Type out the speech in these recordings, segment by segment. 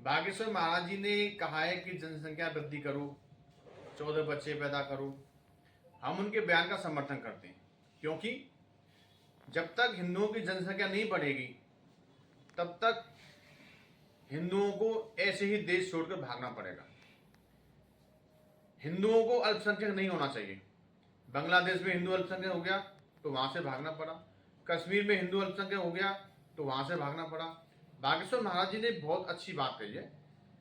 बागेश्वर महाराज जी ने कहा है कि जनसंख्या वृद्धि करो, 14 बच्चे पैदा करो। हम उनके बयान का समर्थन करते हैं, क्योंकि जब तक हिंदुओं की जनसंख्या नहीं बढ़ेगी तब तक हिंदुओं को ऐसे ही देश छोड़कर भागना पड़ेगा। हिंदुओं को अल्पसंख्यक नहीं होना चाहिए। बांग्लादेश में हिंदू अल्पसंख्यक हो गया तो वहां से भागना पड़ा, कश्मीर में हिंदू अल्पसंख्यक हो गया तो वहां से भागना पड़ा। बागेश्वर महाराज जी ने बहुत अच्छी बात कही है,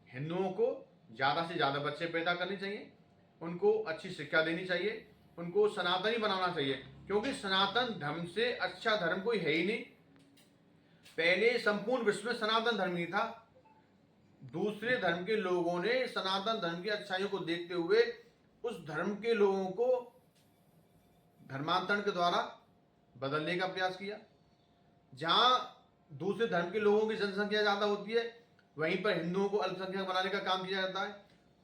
हिंदुओं को ज़्यादा से ज़्यादा बच्चे पैदा करने चाहिए, उनको अच्छी शिक्षा देनी चाहिए, उनको सनातनी बनाना चाहिए, क्योंकि सनातन धर्म से अच्छा धर्म कोई है ही नहीं। पहले संपूर्ण विश्व में सनातन धर्म ही था। दूसरे धर्म के लोगों ने सनातन धर्म की अच्छाइयों को देखते हुए उस धर्म के लोगों को धर्मांतरण के द्वारा बदलने का प्रयास किया। जहां दूसरे धर्म के लोगों की जनसंख्या ज्यादा होती है, वहीं पर हिंदुओं को अल्पसंख्यक बनाने का काम किया जाता है।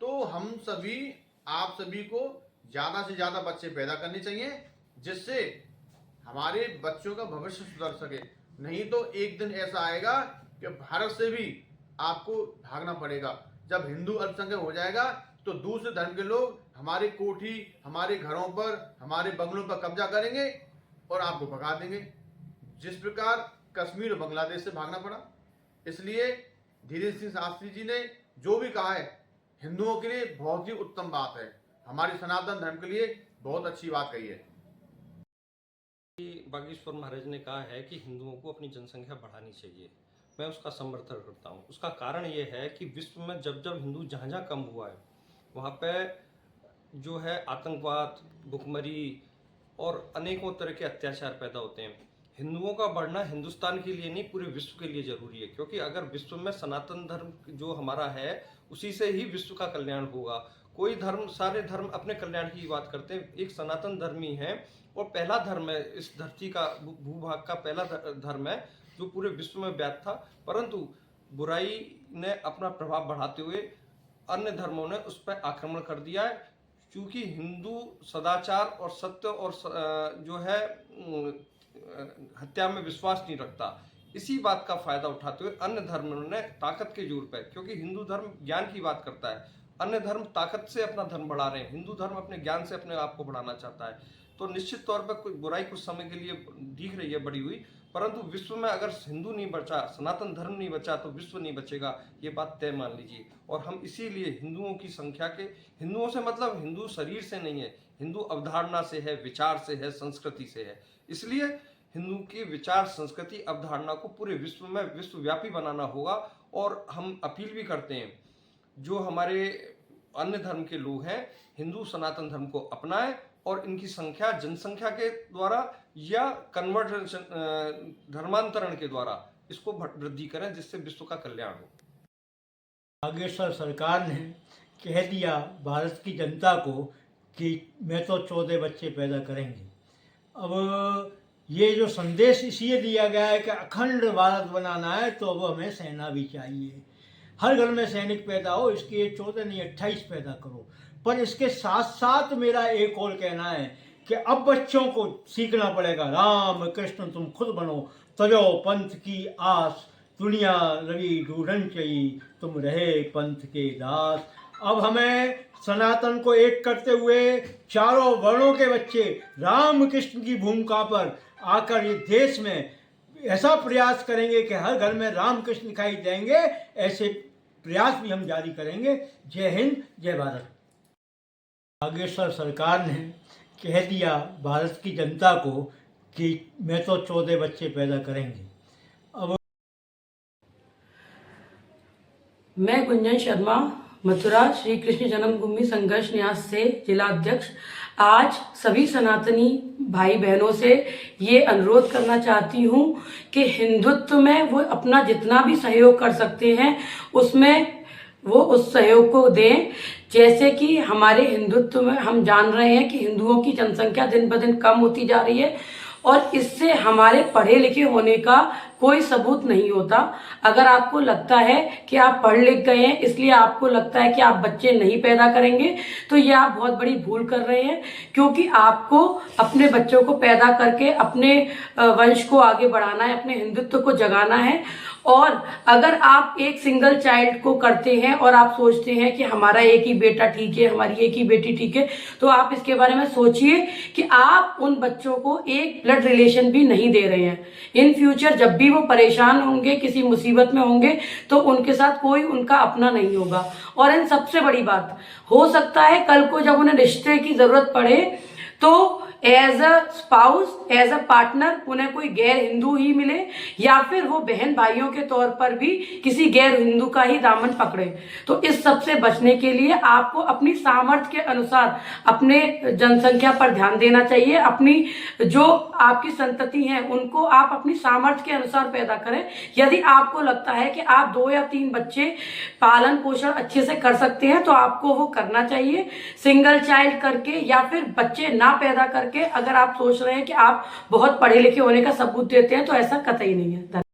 तो हम सभी, आप सभी को ज्यादा से ज्यादा बच्चे पैदा करने चाहिए, जिससे हमारे बच्चों का भविष्य सुधर सके। नहीं तो एक दिन ऐसा आएगा कि भारत से भी आपको भागना पड़ेगा। जब हिंदू अल्पसंख्यक हो जाएगा तो दूसरे धर्म के लोग हमारे कोठी, हमारे घरों पर, हमारे बंगलों पर कब्जा करेंगे और आपको भगा देंगे, जिस प्रकार कश्मीर और बांग्लादेश से भागना पड़ा। इसलिए धीरेन्द्र सिंह शास्त्री जी ने जो भी कहा है हिंदुओं के लिए बहुत ही उत्तम बात है, हमारे सनातन धर्म के लिए बहुत अच्छी बात कही है। बागेश्वर महाराज ने कहा है कि हिंदुओं को अपनी जनसंख्या बढ़ानी चाहिए। मैं उसका समर्थन करता हूँ। उसका कारण ये है कि विश्व में जब जब हिंदू जहाँ जहाँ कम हुआ है वहाँ पे जो है आतंकवाद, भुखमरी और अनेकों तरह के अत्याचार पैदा होते हैं। हिंदुओं का बढ़ना हिंदुस्तान के लिए नहीं, पूरे विश्व के लिए जरूरी है, क्योंकि अगर विश्व में सनातन धर्म जो हमारा है उसी से ही विश्व का कल्याण होगा। कोई धर्म, सारे धर्म अपने कल्याण की बात करते हैं, एक सनातन धर्म ही है और पहला धर्म है इस धरती का, भूभाग का पहला धर्म है जो पूरे विश्व में व्याप्त था। परंतु बुराई ने अपना प्रभाव बढ़ाते हुए अन्य धर्मों ने उस पर आक्रमण कर दिया है। क्योंकि हिंदू सदाचार और सत्य और जो है हत्या में विश्वास नहीं रखता, इसी बात का फायदा उठाते हुए अन्य धर्मों ने ताकत के जोर पर, क्योंकि हिंदू धर्म ज्ञान की बात करता है, अन्य धर्म ताकत से अपना धर्म बढ़ा रहे हैं, हिंदू धर्म अपने ज्ञान से अपने आप को बढ़ाना चाहता है। तो निश्चित तौर पर कोई बुराई कुछ समय के लिए दिख रही है बढ़ी हुई, परंतु विश्व में अगर हिंदू नहीं बचा, सनातन धर्म नहीं बचा तो विश्व नहीं बचेगा, ये बात तय मान लीजिए। और हम इसीलिए हिंदुओं की संख्या के, हिंदुओं से मतलब हिंदू शरीर से नहीं है, हिंदू अवधारणा से है, विचार से है, संस्कृति से है। इसलिए हिंदू की विचार, संस्कृति, अवधारणा को पूरे विश्व में विश्वव्यापी बनाना होगा। और हम अपील भी करते हैं जो हमारे अन्य धर्म के लोग हैं, हिंदू सनातन धर्म को अपनाएं और इनकी संख्या जनसंख्या के द्वारा या कन्वर्जन, धर्मांतरण के द्वारा इसको वृद्धि करें, जिससे विश्व का कल्याण हो। बागेश्वर सरकार ने कह दिया भारत की जनता को कि मैं तो 14 बच्चे पैदा करेंगे। अब ये जो संदेश इसलिए दिया गया है कि अखंड भारत बनाना है, तो अब हमें सेना भी चाहिए, हर घर में सैनिक पैदा हो, इसके 14 नहीं 28 पैदा करो। पर इसके साथ साथ मेरा एक और कहना है कि अब बच्चों को सीखना पड़ेगा, राम कृष्ण तुम खुद बनो, तजो पंथ की आस, दुनिया रवि ढूंढन चई, तुम रहे पंथ के दास। अब हमें सनातन को एक करते हुए चारों वर्णों के बच्चे राम कृष्ण की भूमिका पर आकर ये देश में ऐसा प्रयास करेंगे कि हर घर में राम कृष्ण दिखाई देंगे। ऐसे प्रयास भी हम जारी करेंगे। जय हिंद, जय भारत। बागेश्वर सरकार ने कह दिया भारत की जनता को कि मैं तो 14 बच्चे पैदा करेंगे। अब मैं गुंजन शर्मा, मथुरा श्री कृष्ण जन्मभूमि संघर्ष न्यास से जिला अध्यक्ष, आज सभी सनातनी भाई बहनों से ये अनुरोध करना चाहती हूँ कि हिंदुत्व में वो अपना जितना भी सहयोग कर सकते हैं उसमें वो उस सहयोग को दें। जैसे कि हमारे हिंदुत्व में हम जान रहे हैं कि हिंदुओं की जनसंख्या दिन ब दिन कम होती जा रही है और इससे हमारे पढ़े लिखे होने का कोई सबूत नहीं होता। अगर आपको लगता है कि आप पढ़ लिख गए हैं इसलिए आपको लगता है कि आप बच्चे नहीं पैदा करेंगे, तो ये आप बहुत बड़ी भूल कर रहे हैं, क्योंकि आपको अपने बच्चों को पैदा करके अपने वंश को आगे बढ़ाना है, अपने हिंदुत्व को जगाना है। और अगर आप एक सिंगल चाइल्ड को करते हैं और आप सोचते हैं कि हमारा एक ही बेटा ठीक है, हमारी एक ही बेटी ठीक है, तो आप इसके बारे में सोचिए कि आप उन बच्चों को एक ब्लड रिलेशन भी नहीं दे रहे हैं। इन फ्यूचर जब भी वो परेशान होंगे, किसी मुसीबत में होंगे, तो उनके साथ कोई उनका अपना नहीं होगा। और इन सबसे बड़ी बात, हो सकता है कल को जब उन्हें रिश्ते की जरूरत पड़े तो as a spouse, as a partner उन्हें कोई गैर हिंदू ही मिले, या फिर वो बहन भाइयों के तौर पर भी किसी गैर हिंदू का ही दामन पकड़े। तो इस सब से बचने के लिए आपको अपनी सामर्थ्य के अनुसार अपने जनसंख्या पर ध्यान देना चाहिए। अपनी जो आपकी संतति है उनको आप अपनी सामर्थ्य के अनुसार पैदा करें। यदि आपको लगता है कि आप 2 या 3 बच्चे पालन पोषण अच्छे से कर सकते हैं तो आपको वो करना चाहिए। सिंगल चाइल्ड करके या फिर बच्चे ना पैदा करके अगर आप सोच रहे हैं कि आप बहुत पढ़े लिखे होने का सबूत देते हैं तो ऐसा कतई नहीं है।